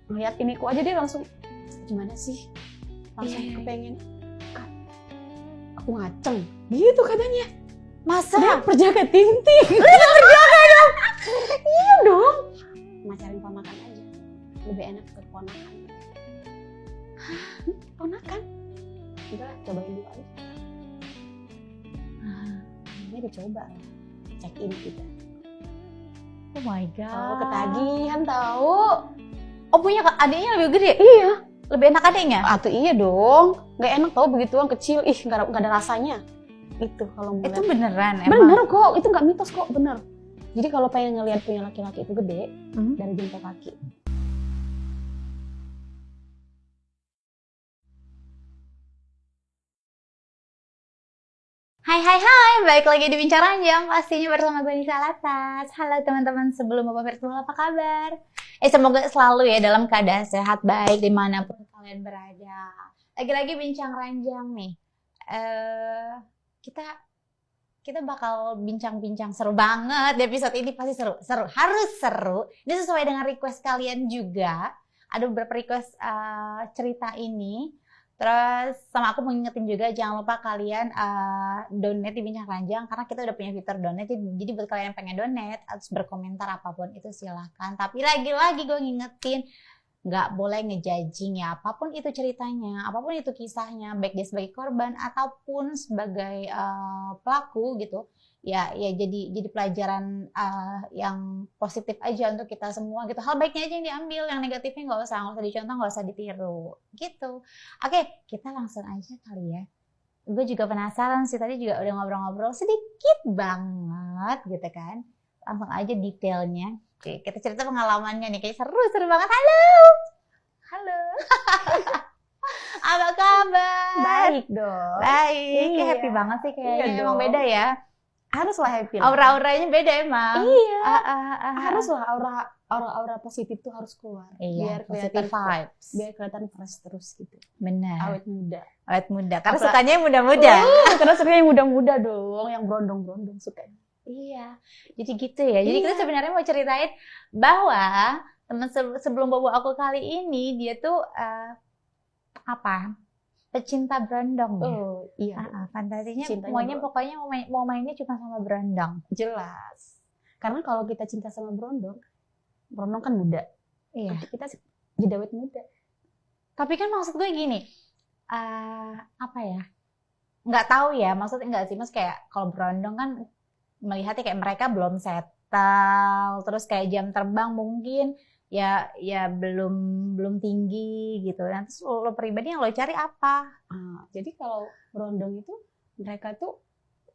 ngeliat iniku aja dia langsung gimana sih, langsung kepengen aku ngaceng gitu katanya. Masa? Dia perjaka tinting. Dia perjaka dong. Iya dong. Macarin ponakan aja, lebih enak ke ponakan. Ponakan? Udah cobain dulu aja. Ini dicoba, check in kita. Oh my god. Oh, ketagihan tahu. Oh, punya adiknya lebih gede? Iya. Lebih enak adiknya? Atau iya dong. Nggak enak tau begituan kecil. Ih, nggak ada rasanya. Itu kalau Itu mulai. beneran emang? Bener kok. Itu nggak mitos kok. Bener. Jadi kalau pengen ngelihat punya laki-laki itu gede, dari jempol kaki. Hai, balik lagi di Bincang Ranjang, pastinya bersama gue Nisa Latas. Halo teman-teman, sebelum Bapak Virtual apa kabar? Semoga selalu ya dalam keadaan sehat, baik dimanapun kalian berada. Lagi-lagi Bincang Ranjang nih, kita bakal bincang-bincang seru banget di episode ini, pasti seru, harus seru. Ini sesuai dengan request kalian juga, ada beberapa request cerita ini. Terus sama aku mau ngingetin juga jangan lupa kalian donate di Bincang Ranjang karena kita udah punya fitur donate. Jadi buat kalian yang pengen donate atau berkomentar apapun itu silahkan. Tapi lagi-lagi gue ngingetin nggak boleh ngejudging ya, apapun itu ceritanya, apapun itu kisahnya, baik dia sebagai korban ataupun sebagai pelaku gitu. Ya jadi pelajaran yang positif aja untuk kita semua gitu. Hal baiknya aja yang diambil, yang negatifnya nggak usah dicontoh, nggak usah ditiru gitu. Oke, kita langsung aja kali ya. Gue juga penasaran sih, tadi juga udah ngobrol-ngobrol sedikit banget gitu kan. Langsung aja detailnya. Oke, kita cerita pengalamannya nih, kayak seru banget. Halo. Apa kabar? Baik dong. Baik, Iya. Happy banget sih kayaknya. Iya Emang dong. beda ya. Haruslah happy. Aura-auranya beda emang. Iya. Haruslah Aura positif tuh harus keluar. Iya, Biar positive vibes. Biar kelihatan fresh terus gitu. Benar. Awet muda. Karena sukanya yang muda-muda. Karena sukanya yang muda-muda dong, yang brondong-brondong sukanya. Iya. Jadi gitu ya. Jadi kita sebenarnya mau ceritain bahwa teman sebelum bobo aku kali ini dia tuh pecinta berondong ya. Oh iya. Fantasinya Cintanya semuanya pokoknya mau mainnya cuma sama berondong. Jelas. Karena kalau kita cinta sama berondong kan muda. Iya. Kita jadi awet muda. Tapi kan maksud gue gini, nggak tahu ya, maksudnya nggak sih, mas kayak kalau berondong kan melihatnya kayak mereka belum settle, terus kayak jam terbang mungkin ya belum tinggi gitu. Nanti lo pribadi yang lo cari apa? Jadi kalau berondong itu mereka tuh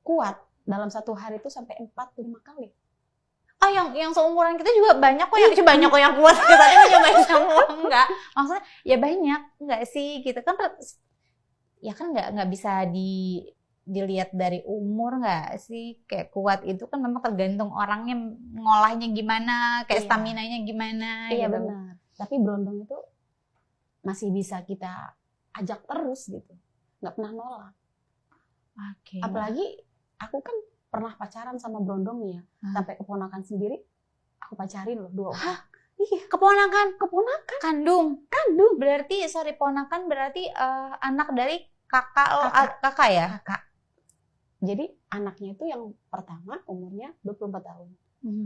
kuat dalam satu hari itu sampai 4-5 kali. Yang seumuran kita juga banyak kok yang kuat. Kita nyobain semua enggak. Maksudnya ya banyak enggak sih gitu kan, ya kan nggak bisa dilihat dari umur nggak sih, kayak kuat itu kan memang tergantung orangnya ngolahnya gimana, kayak staminanya gimana. Iya gitu. Benar. Tapi berondong itu masih bisa kita ajak terus gitu, nggak pernah nolak. Oke. Apalagi aku kan pernah pacaran sama berondongnya, sampai keponakan sendiri aku pacarin loh 2 orang. Hah? Iya. Keponakan? Kandung. Berarti ponakan berarti anak dari kakak ya? Kakak. Jadi anaknya itu yang pertama umurnya 24 tahun.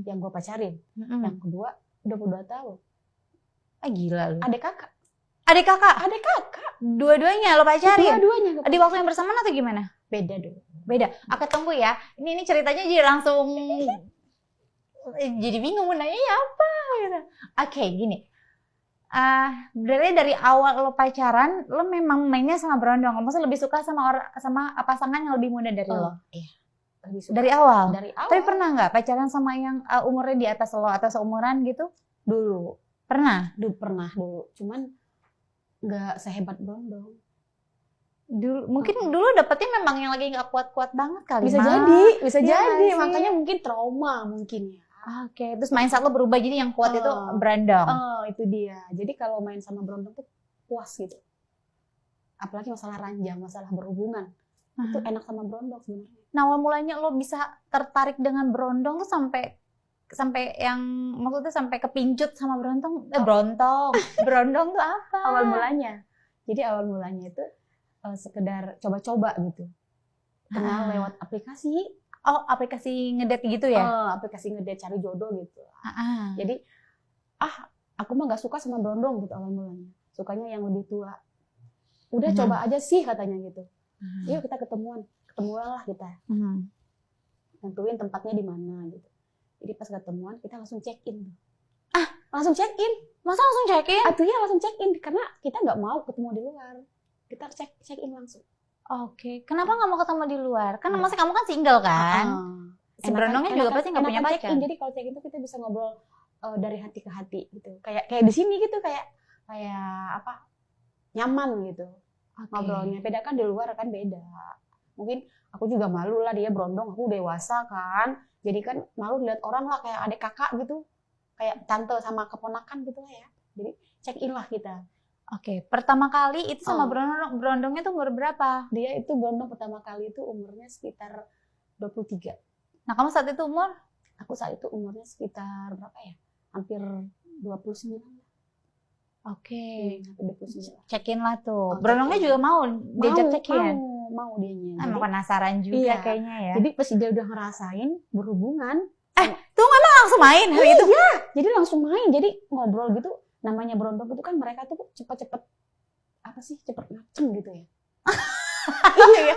Yang gue pacarin. Yang kedua 22 tahun. Gila lu. Adik kakak. Dua-duanya lo pacarin? Dua-duanya. Di waktu yang bersamaan atau gimana? Beda dong. Beda. Oke, tunggu ya. Ini ceritanya jadi langsung jadi bingung mau nanya apa gitu. Oke, gini. Berarti dari awal lo pacaran, lo memang mainnya sama berondong. Maksudnya lebih suka sama pasangan yang lebih muda dari lo? Iya. Dari awal? Dari awal. Tapi pernah nggak pacaran sama yang umurnya di atas lo atau seumuran gitu? Dulu. Pernah? Pernah dulu. Cuman nggak sehebat berondong. Mungkin dulu dapetnya memang yang lagi nggak kuat-kuat banget kali. Bisa jadi. Makanya mungkin trauma mungkin ya. Oke, terus mindset lo berubah jadi yang kuat itu berondong. Itu dia. Jadi kalau main sama berondong tuh puas gitu. Apalagi masalah ranjang, masalah berhubungan. Itu enak sama berondong sebenarnya. Nah, awal mulanya lo bisa tertarik dengan berondong tuh sampai sampai yang maksudnya sampai kepincut sama berondong tuh apa? Awal mulanya. Jadi awal mulanya itu sekedar coba-coba gitu. Kenal lewat aplikasi. Oh, aplikasi ngedate gitu ya? Aplikasi ngedate cari jodoh gitu. Jadi aku mah nggak suka sama berondong gitu awal mulanya. Sukanya yang lebih tua. Udah coba aja sih katanya gitu. Yuk kita ketemuan lah kita. Tentuin tempatnya di mana gitu. Jadi pas ketemuan kita langsung check in. Langsung check in. Masa langsung check in? Iya langsung check in karena kita nggak mau ketemu di luar. Kita check in langsung. Oke, kenapa nggak mau ketemu di luar? Kan masa kamu kan single kan? Si berondongnya juga pasti nggak punya pacar. Jadi kalau check in tuh kita bisa ngobrol dari hati ke hati gitu. Kayak di sini gitu kayak apa? Nyaman gitu. Ngobrolnya. Beda kan di luar kan beda. Mungkin aku juga malu lah dia berondong, aku dewasa kan. Jadi kan malu lihat orang lah kayak adik kakak gitu. Kayak tante sama keponakan gitu lah ya. Jadi check in lah kita. Oke, pertama kali itu sama berondongnya tuh umur berapa? Dia itu berondong pertama kali itu umurnya sekitar 23. Nah, kamu saat itu umur? Aku saat itu umurnya sekitar berapa ya? Hampir 29. Oke. Hampir 29. Check-in lah tuh. Berondongnya juga mau diajak check-in? Mau dianya. Emang penasaran juga kayaknya ya. Jadi pas dia udah ngerasain berhubungan. Tuh emang langsung main hari itu? Iya, jadi langsung main. Jadi ngobrol gitu. Namanya berondong itu kan mereka tuh cepet ngaceng gitu ya. Iya ya,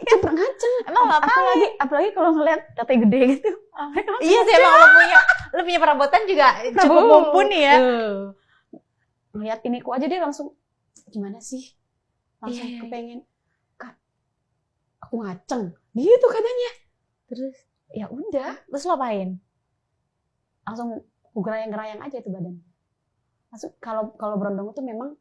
cepet ngaceng. Emang apalagi kalau ngeliat tete gede gitu. Iya sih emang lo punya perabotan juga cukup mumpuni ya. Ngeliat iniku aja dia langsung gimana sih? Langsung kepengen, Kak, aku ngaceng. Gitu katanya. Terus ya udah. Terus lo apain? Langsung gerayang-gerayang aja tuh badan. Masuk kalau berondong itu memang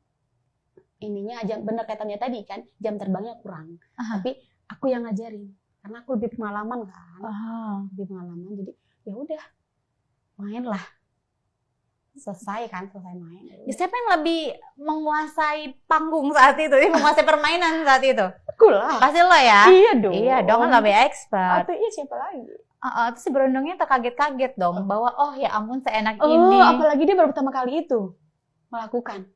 ininya aja bener kaitannya tadi kan jam terbangnya kurang. Tapi aku yang ngajarin karena aku lebih pengalaman kan. Lebih pengalaman jadi ya udah main lah. Selesai main. Ya, siapa yang lebih menguasai panggung saat itu? Menguasai permainan saat itu? Aku lah. Pasti lo ya? Iya dong kan lebih expert. Iya siapa lagi? Terus si berondongnya terkaget-kaget dong bahwa ya ampun seenak ini. Apalagi dia baru pertama kali itu melakukan.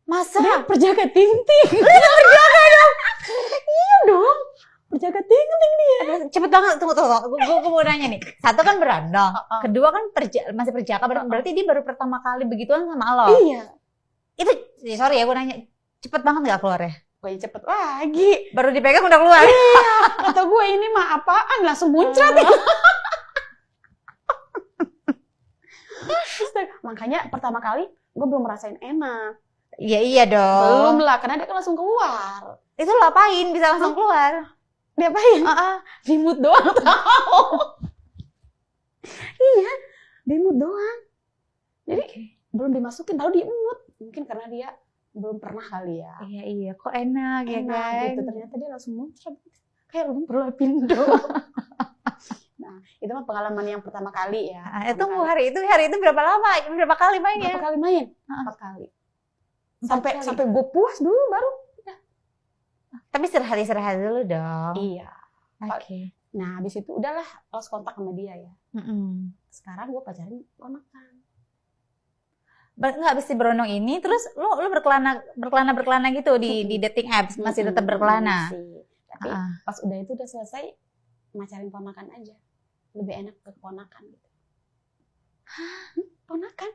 Masa? Dia perjaga ting-ting. Perjaga dong. Iya dong. Perjaga ting-ting dia. Cepet banget, tunggu. Gue mau nanya nih. Satu kan berondong, kedua kan masih perjaka, berarti dia baru pertama kali begituan sama lo. Iya. Itu, sorry ya gue nanya, cepet banget gak keluarnya? Pokoknya cepet lagi. Baru dipegang udah keluar. Iya. Kata gue ini mah apaan langsung muncrat. Makanya pertama kali gue belum merasain enak. Iya dong. Belum lah, karena dia kan langsung keluar. Itu lo apain bisa langsung keluar? Diapain? Dimut doang tau. Iya, dimut doang. Jadi belum dimasukin, baru diemut. Mungkin karena dia belum pernah kali ya. Iya, kok enak ya kan? Gitu. Ternyata dia langsung muncrat. Kayak belum perlu pindo. Nah, itu mah pengalaman yang pertama kali ya. Itu hari itu berapa lama? Berapa kali mainnya? 4 kali main. 4 kali. Sampai gue puas dulu baru. Tapi istirahat dulu dong. Iya. Oke. Nah, habis itu udahlah lost kontak sama dia ya. Sekarang gue pacarin ponakan. Nggak habis si berondong ini, terus lo berkelana gitu di dating apps, masih tetap berkelana. Masih. Tapi pas udah itu udah selesai, macarin ponakan aja. Lebih enak ke ponakan gitu. Ponakan?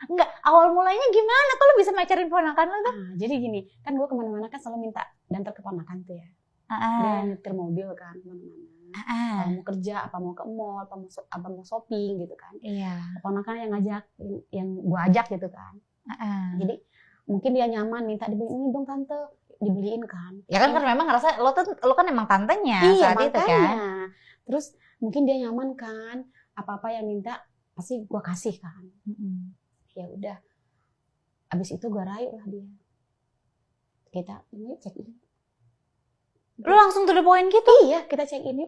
Enggak, awal mulanya gimana? Kok lo bisa macarin ponakan lo tuh? Jadi gini, kan gue kemana-mana kan selalu minta dantar ke ponakan tuh ya. Dia nyetir mobil kan kemana-mana. Kalau mau kerja, apa mau ke mall, apa mau shopping gitu kan. Iya. Ponakan yang ngajak, yang gue ajak gitu kan. Jadi mungkin dia nyaman minta dibeliin ini dong tante, dibeliin kan. Ya kan karena memang ngerasa lo kan emang tantenya saat itu kan. Terus mungkin dia nyaman kan, apa-apa yang minta pasti gue kasih kan. Ya udah, abis itu gue rayu lah dia. Kita ini cek in. Lo langsung to the point gitu? Iya, kita cek ini.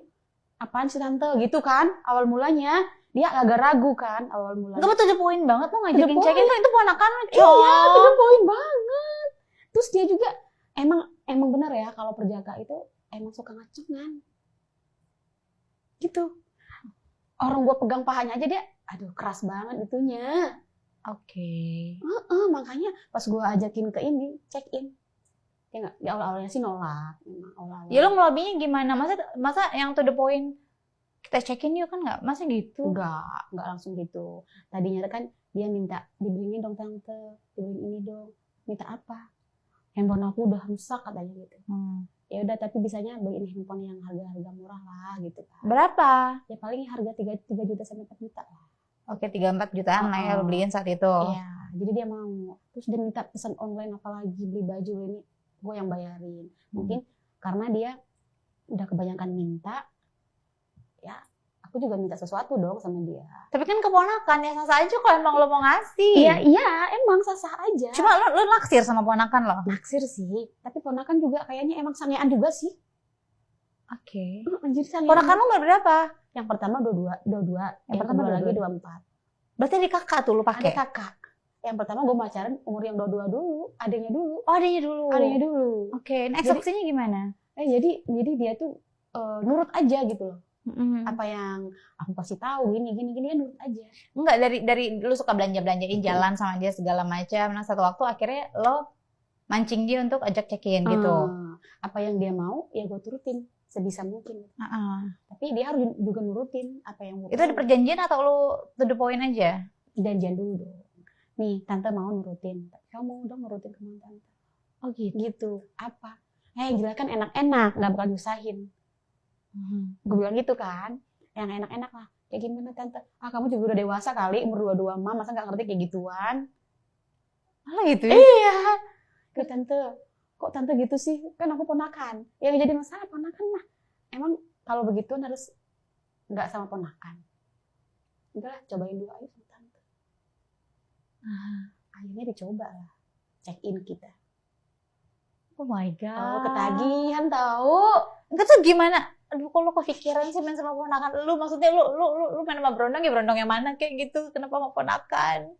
Apaan sih tante gitu kan? Awal mulanya dia agak ragu kan awal mulanya. Gak to the point banget lo ngajakin cek in itu ponakan lo. Iya, to the point banget. Terus dia juga emang benar ya kalau perjaka itu emang suka ngacengan. Gitu. orang gua pegang pahanya aja dia, aduh keras banget itunya. Oke. Makanya pas gua ajakin ke ini check in, dia nggak, di awal-awalnya sih nolak, memang awal-awal. Ya lo ngelobinya gimana? Masa yang to the point kita check in yuk kan nggak? Masa gitu? Enggak langsung gitu. Tadinya kan dia minta dibeliin dong tante, dibeliin ini dong. Minta apa? Handphone aku udah rusak katanya gitu. Ya udah tapi bisanya beliin handphone yang harga-harga murah lah gitu kan. Berapa? Ya paling harga 3 juta sampai 4 juta lah. Oke, 3-4 jutaan lah ya lo beliin saat itu. Iya, jadi dia mau. Terus dia minta pesan online apalagi beli baju ini gue yang bayarin. Mungkin karena dia udah kebanyakan minta, ya aku juga minta sesuatu dong sama dia. Tapi kan keponakan ya, sah aja kalau emang lo mau ngasih. Iya, emang sah aja. Cuma lo naksir sama ponakan lo? Naksir sih, tapi ponakan juga kayaknya emang sangean juga sih. Oke. Jadi sangean. Ponakan lo umur berapa? Yang pertama 22, yang pertama kedua lagi 24. Berarti di kakak tuh lo pakai? Ada kakak. Yang pertama gue pacaran umur yang 22 dulu, adanya dulu. Oh, adanya dulu. Adanya dulu. Oke, nah eksekusinya gimana? Jadi dia tuh nurut aja gitu loh. Apa yang aku kasih tahu gini kan nurut aja. Enggak, dari lu suka belanjain jalan sama dia segala macam. Nah, satu waktu akhirnya lo mancing dia untuk ajak check-in gitu. Apa yang dia mau ya gue turutin sebisa mungkin. Tapi dia harus juga nurutin apa yang gue. Itu ada perjanjian atau lu to the point aja? Janjian dulu dong. Nih, tante mau nurutin. Kamu mau dong nurutin kemauan tante. Oh gitu. Apa? Gila kan enak-enak, nggak bakal nyusahin. Gue bilang gitu kan, yang enak-enak lah. Kayak gimana tante? Kamu juga udah dewasa kali, umur 22 mah, masa nggak ngerti kayak gituan? Malah gitu ya? Iya. Tante, kok tante gitu sih? Kan aku ponakan. Yang jadi masalah ponakan mah. Emang kalau begituan harus nggak sama ponakan. Udah lah, cobain dulu aja sama tante. Akhirnya dicoba lah, check in kita. Oh my god. Ketagihan tahu. Itu tuh gimana? Aduh, kok lu kepikiran sih main sama ponakan lu? Maksudnya lu main sama berondong ya, berondong yang mana kayak gitu? Kenapa mau ponakan?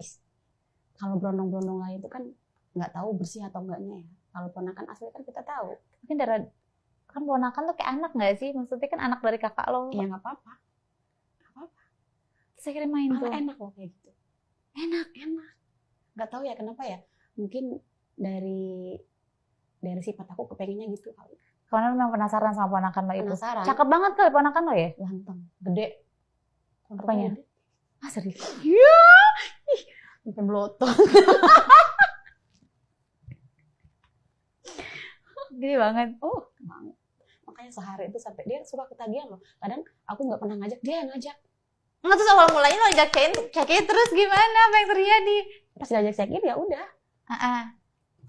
Kalau berondong-berondong lain itu kan nggak tahu bersih atau enggaknya ya. Kalau ponakan asli kan kita tahu. Mungkin kan ponakan tuh kayak anak nggak sih? Maksudnya kan anak dari kakak lo. Iya nggak apa-apa. Terus akhirnya main tuh. Enak loh kayak gitu. Enak. Nggak tahu ya kenapa ya. Mungkin dari sifat aku kepengennya gitu kali. Karena lu memang penasaran sama ponakan lo itu. Penasaran. Cakep banget kali ponakan lo ya? Ganteng, gede. Apanya? Serius? Iya. Sampai melotot. Gede banget. Banget. Makanya sehari itu sampai dia suka ketagihan loh. Kadang aku nggak pernah ngajak, dia yang ngajak. Nggak, terus awal mulanya lo check-in terus gimana? Apa yang terjadi? Pas diajak check-in ya udah.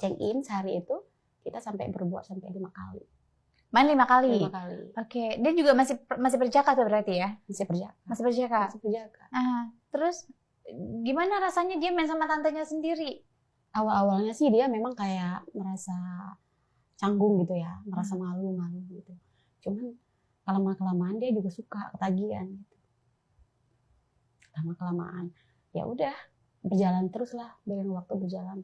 Check-in sehari itu kita sampai berbuat sampai 5 kali. Main 5 kali? 5 kali. Oke, dia juga masih berjaka tuh berarti ya? Masih berjaka. Masih berjaka? Masih berjaka. Terus gimana rasanya dia main sama tantenya sendiri? Awal-awalnya sih dia memang kayak merasa canggung gitu ya, merasa malu gitu. Cuman lama-kelamaan dia juga suka ketagihan gitu. Lama-kelamaan ya udah berjalan terus lah, dengan waktu berjalan.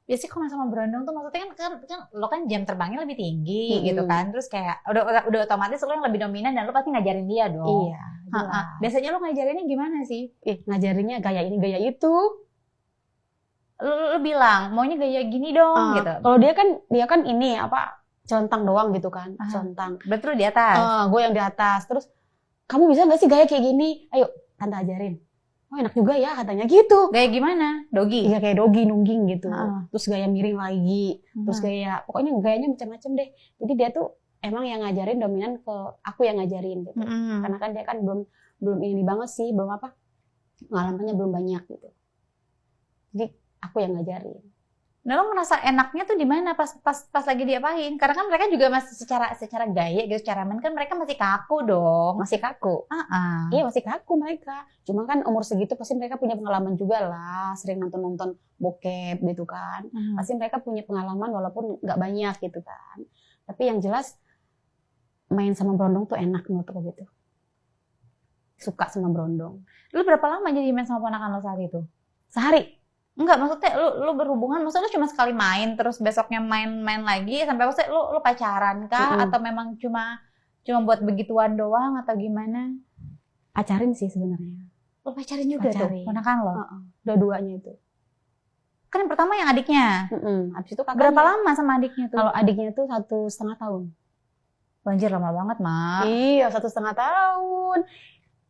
Biasanya kalau sama berondong tuh maksudnya kan lo kan jam terbangnya lebih tinggi gitu kan, terus kayak udah otomatis lo yang lebih dominan dan lo pasti ngajarin dia dong. Iya. Biasanya lo ngajarinnya gimana sih? Ngajarinnya gaya ini gaya itu. Lo bilang maunya gaya gini dong gitu. Kalau dia kan ini apa centang doang gitu kan, centang. Berarti lo di atas. Gue yang di atas. Terus kamu bisa nggak sih gaya kayak gini? Ayo tante ajarin. Oh enak juga ya katanya gitu. Gaya gimana? Dogi? Iya kayak dogi nungging gitu. Terus gaya miring lagi. Terus gaya pokoknya gayanya macam-macam deh. Jadi dia tuh emang yang ngajarin dominan ke aku yang ngajarin gitu. Karena kan dia kan belum ini banget sih, belum apa pengalamannya belum banyak gitu. Jadi aku yang ngajarin. Nah, lo ngerasa enaknya tuh di mana pas lagi diapain? Karena kan mereka juga masih secara gaya gitu, secara main kan mereka masih kaku dong. Masih kaku. Iya, masih kaku mereka. Cuma kan umur segitu pasti mereka punya pengalaman juga lah, sering nonton bokep gitu kan. Pasti mereka punya pengalaman walaupun nggak banyak gitu kan. Tapi yang jelas main sama berondong tuh enak menurut aku gitu. Suka sama berondong. Lu berapa lama jadi main sama ponakan lo saat itu? Sehari. Enggak, maksudnya lu berhubungan, maksudnya lu cuma sekali main terus besoknya main lagi sampai maksudnya lu pacaran kah atau memang cuma buat begituan doang atau gimana? Pacarin sih sebenarnya. Lo pacarin juga Pacarin. tuh, ponakan lo? Dua-duanya itu. Kan yang pertama yang adiknya. Habis itu kakaknya. Berapa lama sama adiknya tuh? Kalau adiknya tuh 1,5 tahun. Banjir lama banget, Mak. Iya, 1,5 tahun.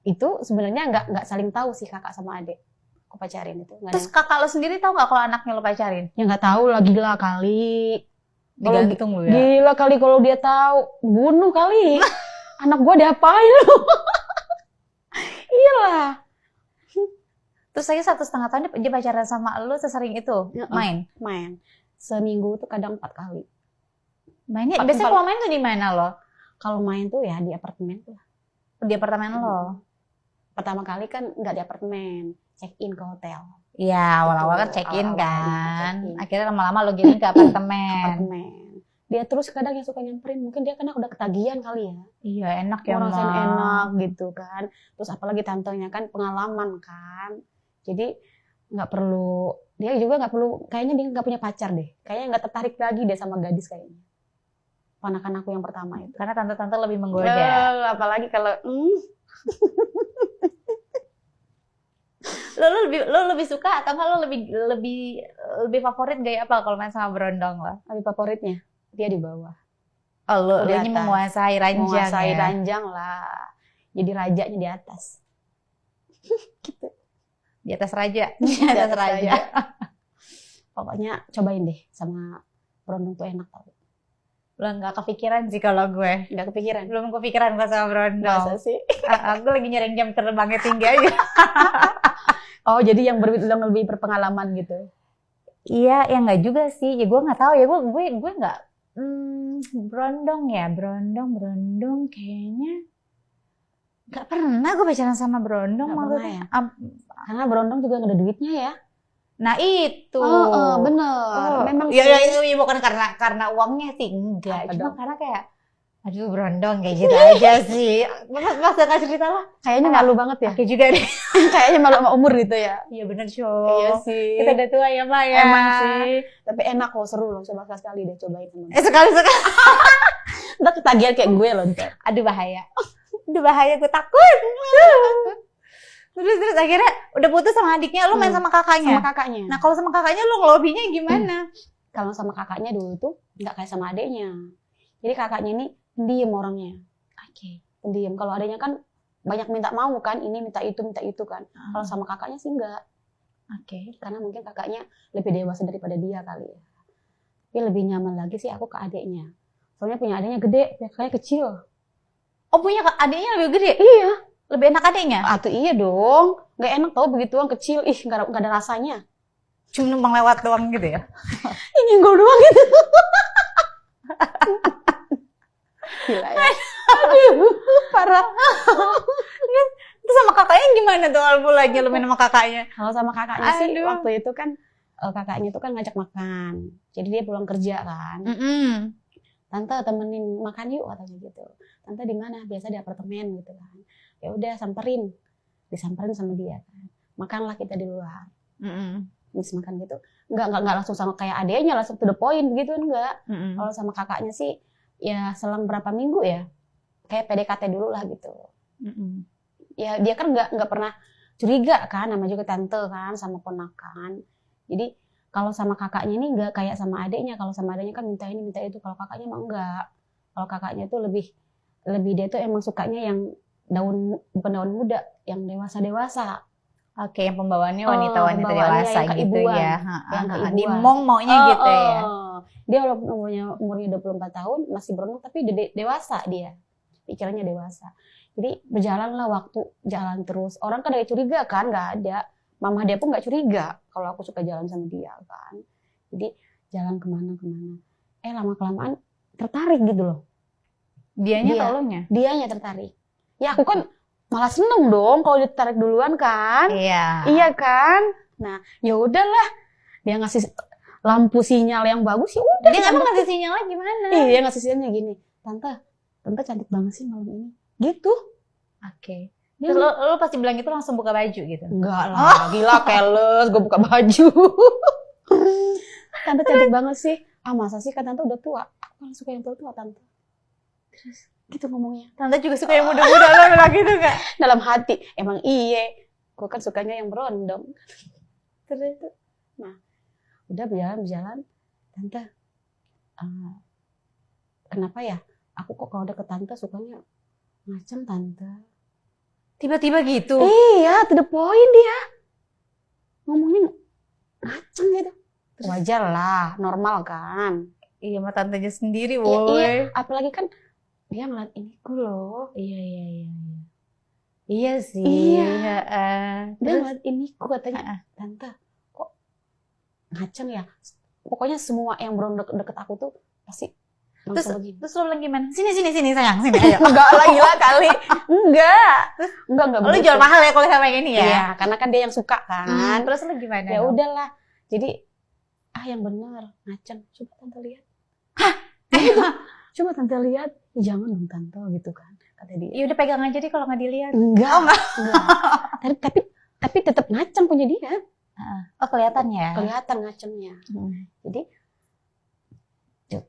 Itu sebenarnya nggak saling tahu sih kakak sama adik. Aku pacarin itu. Nggak Terus kakak lo sendiri tahu nggak kalau anaknya lo pacarin? ya nggak tahu lah, gila kali. Kalau Digantung lo ya? Gila kali kalau dia tahu, bunuh kali. Anak gua diapain lu? Iyalah. Terus saya 1,5 tahun dia pacaran sama lo sesering itu main. Seminggu tuh kadang 4 kali. Mainnya biasanya kalau main tuh di mana lo? Kalau main tuh ya di apartemen tuh. Di apartemen lo? Pertama kali kan nggak di apartemen, check in ke hotel. Iya, awal-awal kan Betul, check in awal-awalnya kan. check-in. Akhirnya lama-lama lo gini ke apartemen. Apartemen. Dia terus kadang yang suka nyamperin, mungkin dia karena udah ketagihan kali ya. Iya, enak ya, Mau rasain Ma. enak gitu kan. Terus apalagi tantenya kan pengalaman kan. Jadi nggak perlu, dia juga nggak perlu, kayaknya dia nggak punya pacar deh. Kayaknya nggak tertarik lagi deh sama gadis kayaknya. Ponakan aku yang pertama itu. Karena tante-tante lebih menggoda. Apalagi kalau Lo lebih suka atau enggak lo lebih favorit gaya apa kalau main sama berondong lo? lebih favoritnya dia di bawah. Oh, lo Di ini atas. menguasai ranjang Menguasai ya. ranjang lah. Jadi rajanya di atas. Gitu. Di atas raja. Di atas raja. raja. Pokoknya cobain deh sama berondong tuh enak tau. Belum nggak kepikiran sih kalau gue. Nggak kepikiran. Belum kepikiran gue sama berondong. Masa sih? Gue lagi nyari jam terbangnya tinggi aja. Oh, jadi yang lebih berpengalaman gitu. Iya, ya nggak juga sih. Ya gue nggak tahu ya. Gue nggak. Berondong ya, berondong kayaknya nggak pernah gue pacaran sama berondong. Nggak pernah maksudnya. ya? Karena berondong juga nggak ada duitnya ya. Nah itu. Bener. Memang ya, sih. ya bukan karena uangnya sih enggak. Apa Cuma dong? karena kayak aduh berondong kayak gitu aja sih. Mas nggak cerita lah. Kayaknya malu banget ya. Oke juga deh. Kayaknya malu sama umur gitu ya. Iya bener Iya Syok. sih. Kita udah tua ya Mbak ya. Emang sih. Tapi enak loh, seru loh. Coba sekali deh cobain sama dia. Sekali. Ntar ketagihan kayak gue loh ntar. Aduh bahaya. Aduh bahaya gue takut. Terus akhirnya udah putus sama adiknya, lu main sama kakaknya. Sama kakaknya. Nah kalau sama kakaknya lu ngelobinya gimana? Kalau sama kakaknya dulu tuh nggak kayak sama adeknya. Jadi kakaknya ini pendiam orangnya. Oke. Pendiam. Kalau adeknya kan banyak minta mau kan, ini minta itu kan. Kalau sama kakaknya sih enggak. Oke. Karena mungkin kakaknya lebih dewasa daripada dia kali ya. Tapi lebih nyaman lagi sih aku ke adeknya. Soalnya punya adeknya gede, kakaknya kecil. Oh punya adiknya lebih gede? Iya. Lebih enak adiknya? Tuh iya dong. Nggak enak tau begituan kecil. Ih, nggak ada rasanya. Cuma numpang lewat doang gitu ya? Ini nyenggol doang gitu. Gila ya. Aduh, parah. Terus sama kakaknya gimana tuh mulanya lu main sama kakaknya? Kalau sama kakaknya sih Aduh. waktu itu kan kakaknya itu kan ngajak makan. Jadi dia pulang kerja kan. Tante temenin makan yuk katanya gitu. Tante di mana? Biasa di apartemen gitu kan. Ya udah disamperin sama dia kan. Makanlah kita di luar. Habis makan gitu. Enggak langsung sama kayak adeknya langsung to the point gitu enggak. Kalau sama kakaknya sih ya selang berapa minggu ya. Kayak PDKT dulu lah gitu. Ya dia kan enggak pernah curiga kan, nama juga tante kan sama ponakan. Jadi kalau sama kakaknya ini enggak kayak sama adeknya. Kalau sama adeknya kan minta ini minta itu. Kalau kakaknya mah enggak. Kalau kakaknya tuh lebih dia tuh emang sukanya yang bukan daun muda, yang dewasa. Oke, yang pembawaannya wanita-wanita pembawaannya dewasa yang gitu keibuan. ya. Yang keibuan. Di mong maunya gitu ya. Dia walaupun umurnya 24 tahun masih berondong tapi dewasa dia. Pikirannya dewasa. Jadi berjalanlah waktu, jalan terus. Orang kan ada curiga kan, nggak ada. Mama dia pun nggak curiga kalau aku suka jalan sama dia kan. Jadi jalan kemana-kemana. Lama-kelamaan tertarik gitu loh. Dianya atau elunya? Dianya tertarik. Ya aku kan malah seneng dong kalau dia tertarik duluan kan. Iya. Iya kan. Nah ya udahlah. Dia ngasih lampu sinyal yang bagus ya udah. Dia emang ngasih sinyalnya gimana? Iya ngasih sinyalnya gini. Tante cantik banget sih malam ini. Gitu. Oke. Terus lo pasti bilang itu langsung buka baju gitu? Enggak lah, gila keles, gue buka baju. Tante cantik banget sih. Masa sih kan tante udah tua? Aku kan suka yang tua-tua tante. Terus gitu ngomongnya. Tante juga suka yang muda-muda lo bilang gitu nggak? Dalam hati, emang iye, gue kan sukanya yang berondong. Terus itu, nah udah berjalan, tante, kenapa ya? Aku kok kalau deket tante sukanya ngaceng tante. Tiba-tiba gitu. Iya, to the point dia. Ngomongnya ngaceng gitu. Wajar lah, normal kan. Iya, sama tantenya sendiri, Iya, woy. apalagi kan dia ngeliat iniku loh. Iya. Iya sih. Iya. Dia Terus ngeliat iniku katanya, tante, kok ngaceng ya? Pokoknya semua yang deket aku tuh pasti langsung begini. terus lo bilang gimana? Sini sayang, sini ayo. Enggak lah, gila kali. Enggak Lo begitu. jual mahal ya kalau sama yang ini ya? Iya, karena kan dia yang suka kan. Terus lo gimana? Ya udahlah. Jadi yang benar ngaceng. Coba tante lihat. Coba tante lihat. Jangan dong tante gitu kan. Kata dia. Ya udah pegang aja deh kalau nggak dilihat. Enggak. Tapi tetap ngaceng punya dia. Oh, kelihatan ya? Kelihatan ngacengnya. Jadi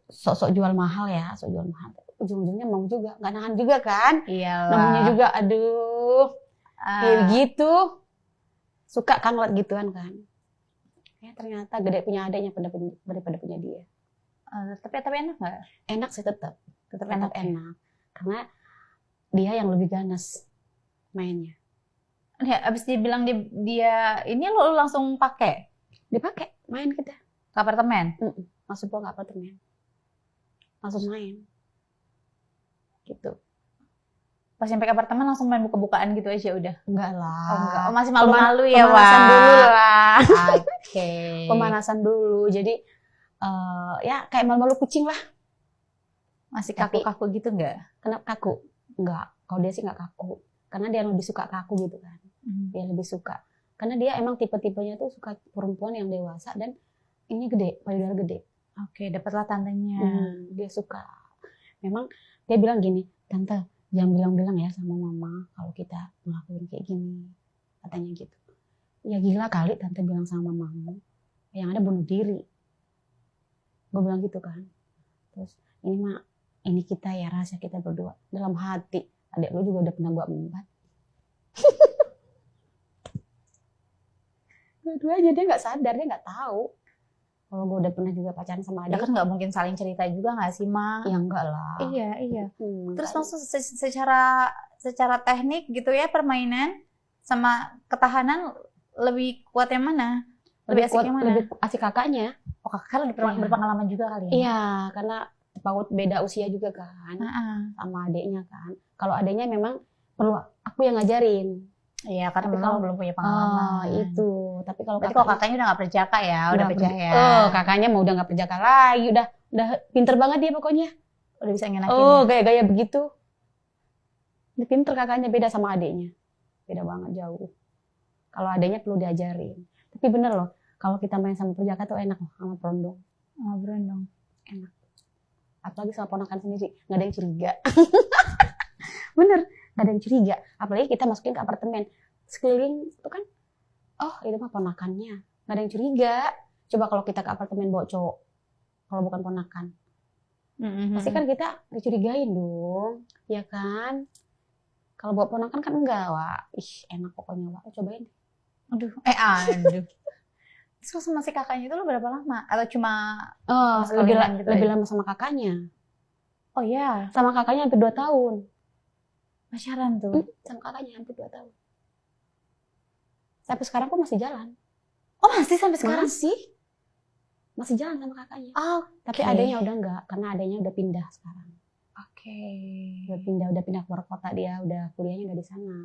sok jual mahal ya, sok jual mahal. Ujung-ujungnya mau juga, nggak nahan juga kan? Iyalah. Namanya juga, aduh, kayak gitu. Suka kan ngeliat gituan kan? Ya ternyata gede punya adanya daripada punya dia. Tapi enak nggak? Enak sih tetap enak. Karena dia yang lebih ganas mainnya. Ya, abis dia bilang dia ini lo langsung pakai? Dipakai, main kita. Ke apartemen? Langsung pulang ke apartemen. Langsung main. Gitu. Pas sampai ke apartemen langsung main buka-bukaan gitu aja udah? Enggak lah. Oh, enggak. Oh, masih malu-malu ya, Wak? Pemanasan dulu lah. Oke. Pemanasan dulu. Jadi ya kayak malu-malu kucing lah. Masih kaku-kaku gitu nggak? Kenapa kaku? Enggak. Kalau dia sih nggak kaku. Karena dia lebih suka kaku gitu kan. Dia lebih suka. Karena dia emang tipe-tipenya tuh suka perempuan yang dewasa dan ini gede, payudara gede. Oke, dapatlah tantenya. Dia suka. Memang dia bilang gini, tante jangan bilang-bilang ya sama mama kalau kita ngelakuin kayak gini. Katanya gitu. Ya gila kali tante bilang sama mamamu. Yang ada bunuh diri. Gue bilang gitu kan. Terus ini kita ya rahasia kita berdua. Dalam hati. Adek lu juga udah pernah gua embat. Dua-duanya dia nggak sadar, dia nggak tahu. Kalau gue udah pernah juga pacaran sama Ya adek. kan nggak mungkin saling cerita juga nggak sih, Ma? Ya enggak lah. Iya. Terus Enggak. langsung secara teknik gitu ya, permainan sama ketahanan lebih kuat yang mana? Lebih asik kuat, yang mana? lebih asik kakaknya. Oh, kakak lebih berpengalaman juga kali ya? Iya, karena paut beda usia juga kan. Sama adeknya kan. Kalau adeknya memang perlu aku yang ngajarin. Iya, karena Tapi memang kalau- belum punya pengalaman. Itu. Tapi kalau Berarti kalau kakaknya udah nggak perjaka ya, udah percaya. Kakaknya mau udah nggak perjaka lagi, udah pinter banget dia pokoknya. Udah bisa ngenakin Oh, ya? gaya-gaya begitu. Dia pinter kakaknya, beda sama adeknya. Beda banget jauh. Kalau adeknya perlu diajarin. Tapi bener loh, kalau kita main sama perjaka tuh enak loh, sama perondong. Ngobrol dong. Enak. Apalagi sama ponakan sendiri, nggak ada yang curiga. Bener, nggak ada yang curiga. Apalagi kita masukin ke apartemen. Sekeliling itu kan, oh itu mah ponakannya. Nggak ada yang curiga. Coba kalau kita ke apartemen bawa cowok, kalau bukan ponakan. Pasti kan kita dicurigain dong, ya kan? Kalau bawa ponakan kan enggak, Wak. Ih, enak pokoknya, Wak. Cobain. Aduh. Terus sama si kakaknya itu lo berapa lama? Atau cuma sekalian gitu lebih aja? lama sama kakaknya. Oh iya, Sama kakaknya hampir 2 tahun. pacaran tuh. Sama kakaknya hampir 2 tahun. Sampai sekarang pun masih jalan. Oh masih sampai sekarang? Masih jalan sama kakaknya. Oh, Tapi adanya udah enggak, karena adanya udah pindah sekarang. oke. Udah pindah keluar kota dia, udah kuliahnya udah di sana.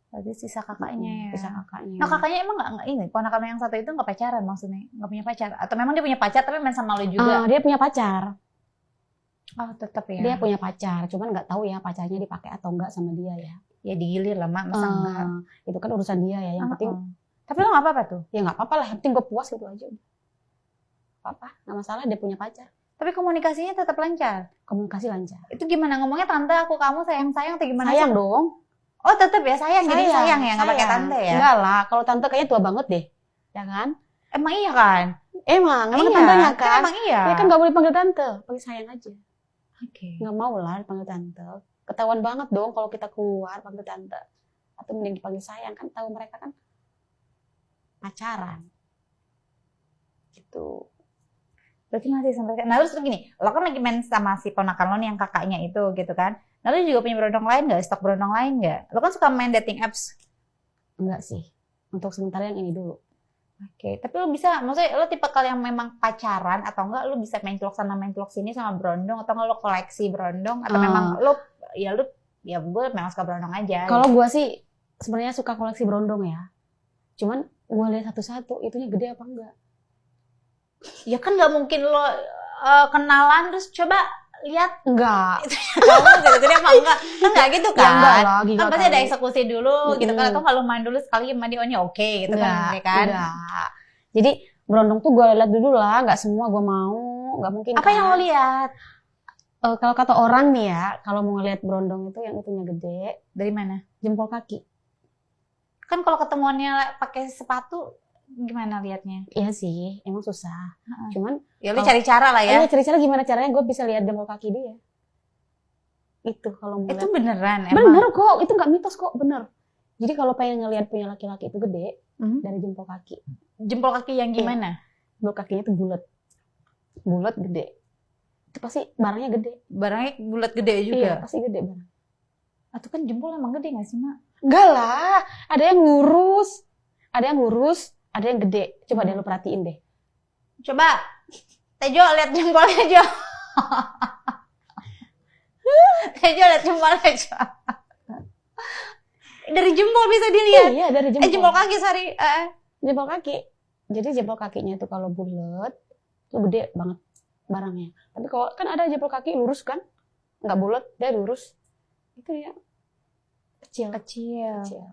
Berarti sisa kakaknya ya. Sisa kakaknya. Nah kakaknya emang nggak ini, ponakan yang satu itu nggak pacaran maksudnya? Nggak punya pacar? Atau memang dia punya pacar tapi main sama lo juga? Dia punya pacar. Oh tetap ya? Dia punya pacar, cuman nggak tahu ya pacarnya dipakai atau enggak sama dia ya. Ya digilir lah mak, masa enggak? Itu kan urusan dia ya, yang penting Tapi lo nggak apa-apa tuh? ya nggak apa-apa lah, yang penting gue puas gitu aja. Apa? Nggak masalah dia punya pacar. Tapi komunikasinya tetap lancar? Komunikasi lancar. Itu gimana ngomongnya tante, aku, kamu, sayang-sayang atau gimana? Sayang dong. Oh tetap ya sayang, jadi sayang ya, nggak pakai tante ya? Enggak lah, kalau tante kayaknya tua banget deh. Ya kan? Emang iya kan? Emang Iya, tantenya kan? emang iya. Ya kan nggak boleh panggil tante, panggil sayang aja. Oke. Nggak mau lah dipanggil tante. Ketahuan banget dong kalau kita keluar panggil tante. Atau mending dipanggil sayang, kan tahu mereka kan pacaran. Gitu. Berarti masih sampai. Nah terus gini, lo kan lagi main sama si ponakan lo nih yang kakaknya itu gitu kan. Nah lo juga punya berondong lain nggak? Stok berondong lain nggak? Lo kan suka main dating apps. Enggak sih. Untuk sementara yang ini dulu. Oke, tapi lo bisa, maksudnya lo tipe kali yang memang pacaran atau enggak lo bisa main celok sana main celok sini sama berondong atau enggak lo koleksi berondong atau memang lo ya gue memang suka berondong aja. Kalau gue sih sebenarnya suka koleksi berondong ya. Cuman gue lihat satu-satu itunya gede apa enggak. Ya kan nggak mungkin lo kenalan terus coba lihat Enggak. kamu gede-gede apa enggak, kan nggak gitu kan? Ya enggak lah, gila Kan pasti ada kali. eksekusi dulu gitu kan, atau kalau main dulu sekali sama dia, oh ini oke gitu kan, ya kan? Enggak. Jadi berondong tuh gue lihat dulu lah, nggak semua gue mau, nggak mungkin. Apa yang lo lihat? Kalau kata orang nih ya, kalau mau ngelihat berondong itu yang itunya gede, Dari mana? jempol kaki. Kan kalau ketemuannya pakai sepatu gimana liatnya? Iya sih, emang susah. Cuman Ya lu cari cara lah ya. cari-cara gimana caranya gue bisa lihat jempol kaki dia. Itu kalau mau Itu lihat. beneran emang. Bener kok, itu nggak mitos kok, bener. Jadi kalau pengen ngelihat punya laki-laki itu gede, dari jempol kaki. Jempol kaki yang gimana? Jempol kakinya tuh bulat. Bulat gede. Itu pasti barangnya gede. Barangnya bulat gede juga. Iya, pasti gede barang. Atau kan jempol emang gede nggak sih, Mak? Enggak lah, ada yang lurus. Ada yang lurus, ada yang gede. Coba deh lu perhatiin deh. Coba Tejo lihat jempolnya Jo. Tejo lihat jempolnya Jo. Dari jempol bisa dilihat. Iya, dari jempol. Jempol kaki sorry. Jempol kaki. Jadi jempol kakinya itu kalau bulat, itu gede banget barangnya. Tapi kalau kan ada jempol kaki lurus kan? Nggak bulat, dia lurus. Itu ya kecil. Kecil.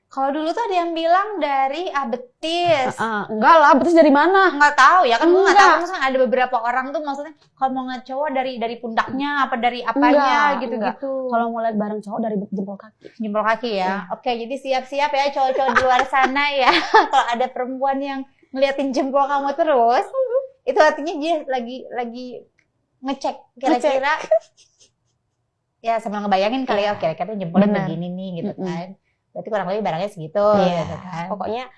Kalau dulu tuh ada yang bilang dari betis. Enggak lah, betis dari mana? Nggak tahu ya kan, gue nggak Enggak. tahu. Maksudnya ada beberapa orang tuh maksudnya kalau mau ngeliat cowok dari pundaknya apa dari apanya gitu-gitu. Kalau mau lihat barang cowok dari jempol kaki. Jempol kaki ya. Oke, jadi siap-siap ya cowok-cowok di luar sana ya. Kalau ada perempuan yang ngeliatin jempol kamu terus, itu artinya dia lagi ngecek kira-kira. Ya sambil ngebayangin kali ya kira-kira jempolnya begini nih gitu kan. Berarti kurang lebih barangnya segitu gitu kan. Pokoknya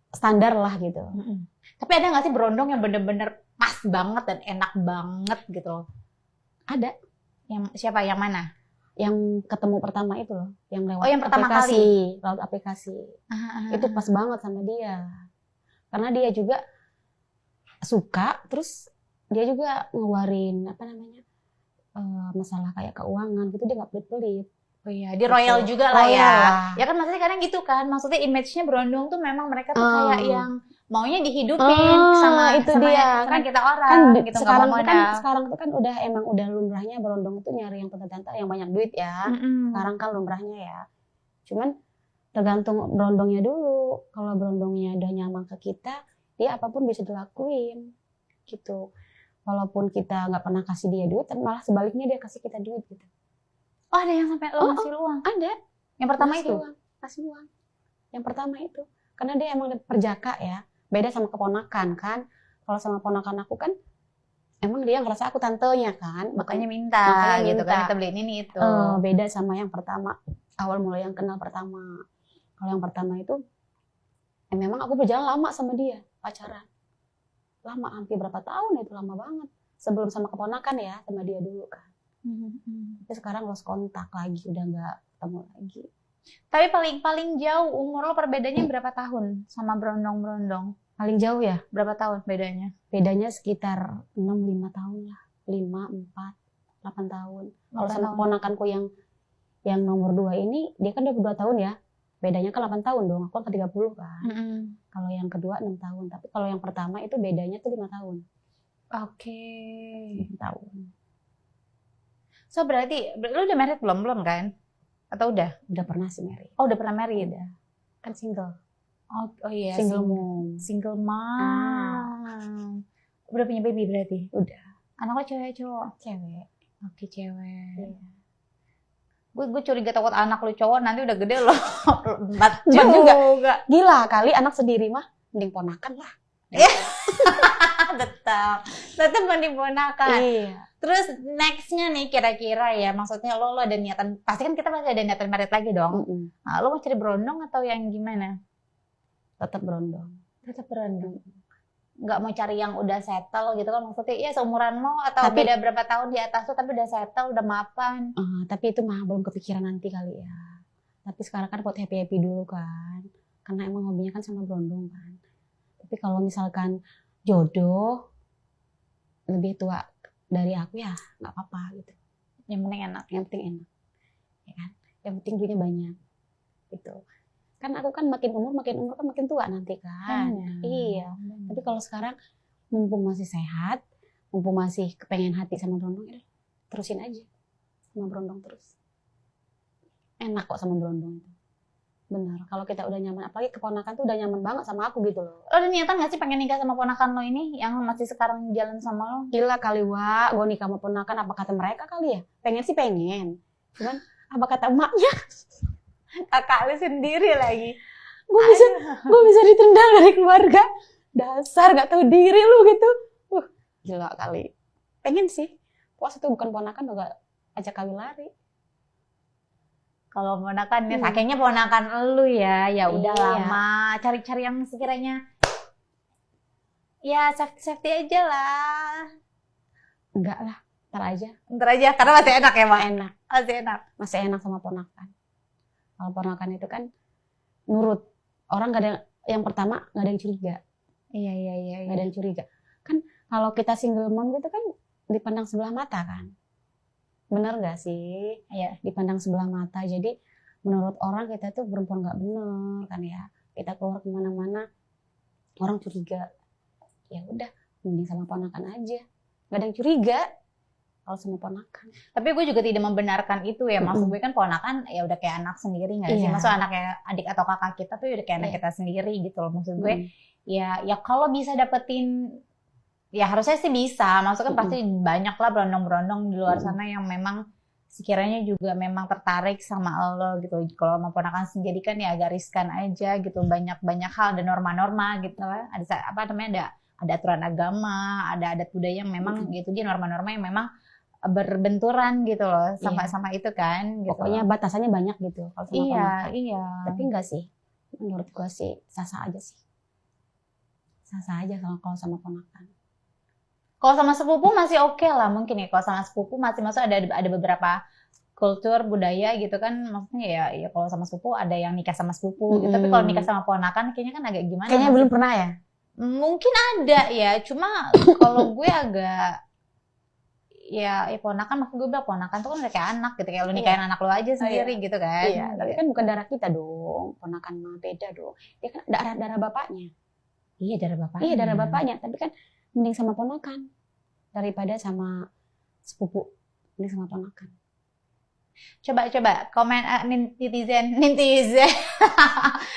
standar lah gitu. Tapi ada nggak sih berondong yang bener-bener pas banget dan enak banget gitu? Ada. Yang siapa? Yang mana? Yang ketemu pertama itu loh, yang lewat yang pertama aplikasi, lewat aplikasi. Itu pas banget sama dia. Karena dia juga suka, terus dia juga ngeluarin apa namanya? Masalah kayak keuangan gitu, dia nggak pelit-pelit. Oh iya, di royal juga lah ya. Ya kan maksudnya kadang gitu kan. Maksudnya image-nya berondong tuh memang mereka tuh kayak yang maunya dihidupin sama itu dia kan kita orang kan gitu. Sekarang tuh kan udah lumrahnya berondong itu nyari yang tante-tante yang banyak duit ya. Sekarang kan lumrahnya ya. Cuman tergantung berondongnya dulu. Kalau berondongnya udah nyaman ke kita, dia apapun bisa dilakuin gitu. Walaupun kita nggak pernah kasih dia duit, tapi malah sebaliknya dia kasih kita duit gitu. Oh ada yang sampai lo ngasih uang? Ada. Yang pertama itu? Kasih uang. Yang pertama itu. Karena dia emang perjaka ya. Beda sama keponakan kan. Kalau sama ponakan aku kan, emang dia ngerasa aku tantenya kan. Makanya minta gitu kan, kita beliin ini itu. Beda sama yang pertama. Awal mulai yang kenal pertama. Kalau yang pertama itu, memang aku berjalan lama sama dia, pacaran. Lama, hampir berapa tahun itu, lama banget. Sebelum sama keponakan ya, sama dia dulu kan. Tapi sekarang lost kontak lagi, udah nggak ketemu lagi. Tapi paling jauh umur lo perbedaannya berapa tahun sama berondong-berondong? Paling jauh ya? Berapa tahun bedanya? Bedanya sekitar 6-5 tahun lah. 5, 4, 8 tahun. Kalau sama keponakanku yang nomor 2 ini, dia kan udah 2 tahun ya. Bedanya kan 8 tahun dong, aku kan 30 kan. Kalau yang kedua 6 tahun. Tapi kalau yang pertama itu bedanya tuh 5 tahun. Oke. 5 tahun. So berarti lu udah married belum kan? Atau udah? Udah pernah sih married. Oh udah pernah married? Udah. Kan single. Oh iya. Single mom. Single mom. Udah punya baby berarti? Udah. Anak lo cewek cowok? Cewek. Oke cewek. Iya. Gue curiga takut anak lu cowok nanti udah gede loh. 4 jam juga. Gila kali anak sendiri mah. Mending ponakan lah. Tetap mending ponakan. Iya. Terus nextnya nih kira-kira ya, maksudnya lo ada niatan, pasti kan kita masih ada niatan merit lagi dong. Nah, lo mau cari berondong atau yang gimana? Tetap berondong. Tetap berondong. Nggak mau cari yang udah settle gitu kan, maksudnya ya seumuran lo atau beda berapa tahun di atas lo tapi udah settle, udah mapan. Tapi itu mah belum kepikiran nanti kali ya. Tapi sekarang kan buat happy-happy dulu kan. Karena emang hobinya kan sama berondong kan. Tapi kalau misalkan jodoh lebih tua dari aku ya nggak apa-apa gitu. Yang penting enak. Yang penting enak. Ya kan? Yang penting duitnya banyak. Gitu. Kan aku kan makin umur kan makin tua nanti kan. Iya. Tapi kalau sekarang mumpung masih sehat, mumpung masih kepengen hati sama berondong, ya terusin aja sama berondong terus. Enak kok sama berondong itu. Benar. Kalau kita udah nyaman, apalagi keponakan tuh udah nyaman banget sama aku gitu loh. Lo ada niatan gak sih pengen nikah sama ponakan lo ini yang masih sekarang jalan sama lo? Gila kali, Wak. Gue nikah sama ponakan, apa kata mereka kali ya? Pengen sih pengen. Cuman apa kata emaknya? Kakak lu sendiri lagi. Gue bisa ditendang dari keluarga. Dasar gak tahu diri lu gitu. Gila kali. Pengen sih. Puas itu bukan ponakan juga ajak kawin lari. Kalau ponakan nih, sakingnya ponakan lu ya. Ya udah Iya. lama. Cari-cari yang sekiranya ya safety aja lah. Enggak lah. Ntar aja. Karena masih enak ya, Mak. Enak. Masih enak. Masih enak sama ponakan. Kalau ponakan itu kan nurut. Orang gak ada yang pertama gak ada yang curiga. Iya. Gak ada yang curiga. Kan kalau kita single mom gitu kan dipandang sebelah mata kan. Bener gak sih? Iya. Dipandang sebelah mata. Jadi menurut orang kita tuh perempuan gak bener kan ya. Kita keluar kemana-mana orang curiga. Ya udah, mending sama ponakan aja. Gak ada yang curiga kalau sama ponakan. Tapi gue juga tidak membenarkan itu ya. Maksud gue kan ponakan ya udah kayak anak sendiri gak sih? Maksud anaknya adik atau kakak kita tuh udah kayak anak kita sendiri gitu loh. Maksud gue ya kalau bisa dapetin, ya harusnya sih bisa. Maksudnya kan pasti banyak lah berondong-berondong di luar sana yang memang sekiranya juga memang tertarik sama lo gitu. Kalau mau ponakan sendiri kan ya agak riskan aja gitu. Banyak hal, ada norma-norma gitu. Ada apa namanya, ada aturan agama, ada adat budaya yang memang gitu, dia norma-norma yang memang berbenturan gitu loh sama itu kan gitu. Pokoknya batasannya banyak gitu kalau sama ponakan. Iya. Tapi enggak sih, menurut gue sih sah-sah aja sih. Sah-sah aja kalau sama ponakan. Kalau sama sepupu masih oke lah mungkin ya. Kalau sama sepupu masih masuk ada beberapa kultur budaya gitu kan, maksudnya ya kalau sama sepupu ada yang nikah sama sepupu gitu. Tapi kalau nikah sama ponakan kayaknya kan agak gimana. Kayaknya belum pernah ya. Mungkin ada ya, cuma kalau gue agak ya ponakan, maksud gue bilang ponakan tuh kan udah kayak anak gitu, kayak lu nikahin anak lu aja sendiri gitu kan. Iya, tapi kan bukan darah kita dong, ponakan mah beda dong. Dia kan darah bapaknya. Iya, darah bapaknya. Iya, darah bapaknya, tapi kan mending sama ponakan daripada sama sepupu, mending sama ponakan. Coba komen netizen.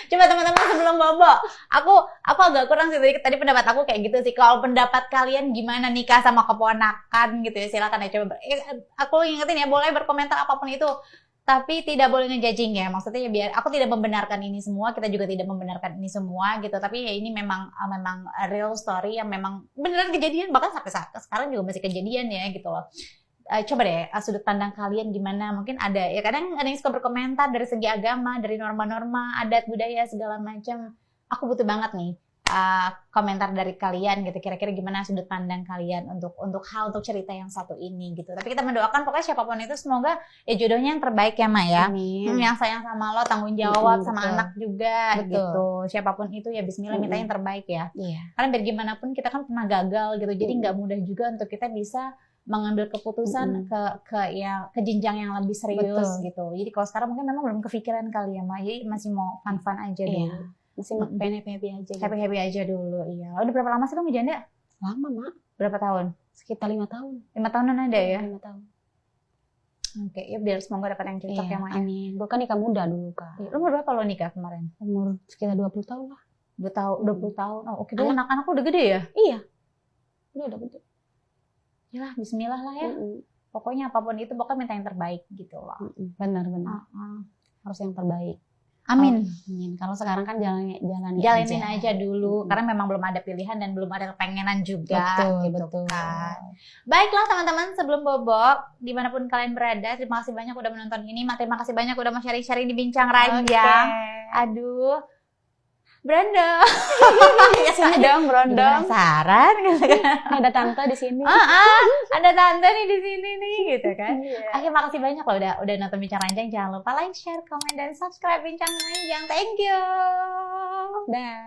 Coba teman-teman sebelum bobo, aku agak kurang sih tadi pendapat aku kayak gitu sih. Kalau pendapat kalian gimana nikah sama keponakan gitu ya, silakan ya coba. Aku ingetin ya, boleh berkomentar apapun itu, tapi tidak boleh ngejudging ya. Maksudnya ya biar aku tidak membenarkan ini semua, kita juga tidak membenarkan ini semua gitu. Tapi ya ini memang real story yang memang beneran kejadian, bahkan sampai sekarang juga masih kejadian ya gitu loh. Coba deh sudut pandang kalian gimana, mungkin ada ya, kadang ada yang suka berkomentar dari segi agama, dari norma-norma, adat, budaya, segala macam. Aku butuh banget nih komentar dari kalian gitu, kira-kira gimana sudut pandang kalian untuk cerita yang satu ini gitu. Tapi kita mendoakan pokoknya siapapun itu semoga ya jodohnya yang terbaik ya Mak ya. Yang sayang sama lo, tanggung jawab sama anak juga gitu. Siapapun itu ya bismillah minta yang terbaik ya. Karena biar gimana pun kita kan pernah gagal gitu, jadi nggak mudah juga untuk kita bisa mengambil keputusan ke jenjang yang lebih serius gitu. Jadi kalau sekarang mungkin memang belum kepikiran kali ya Mak, jadi masih mau fun-fun aja dulu. Masih pengen happy aja gitu. Happy aja dulu, iya. Udah berapa lama sih kamu janda? Lama Mak. Berapa tahun? Sekitar 5 tahun. 5 tahunan ada ya? 5 tahun. Oke, ya biar semoga dapat yang cocok ya Mak. Amin. Gue kan nikah muda dulu kan. Umur berapa lo nikah kemarin? Umur sekitar 20 tahun lah. 20 tahun. Oh oke, anak-anak udah gede ya? Iya. Udah gede. Ya bismillah lah ya. Pokoknya apapun itu pokoknya minta yang terbaik gitu loh. Benar. Harus yang terbaik. Amin. Kalau sekarang kan jalanin Jalanin aja dulu karena memang belum ada pilihan dan belum ada kepengenan juga. Betul. Kan. Baiklah teman-teman, sebelum bobok dimanapun kalian berada, terima kasih banyak udah menonton ini. Terima kasih banyak udah mau sharing-sharing di Bincang Ranjang. Aduh, Branda. Ya sini dong, Brondong. Penasaran gitu kan. Ada tante di sini. Ada tante nih di sini nih gitu kan. Iya. Oke, makasih banyak loh udah nonton Bincang Ranjang. Jangan lupa like, share, komen, dan subscribe Bincang Ranjang. Thank you. Dah.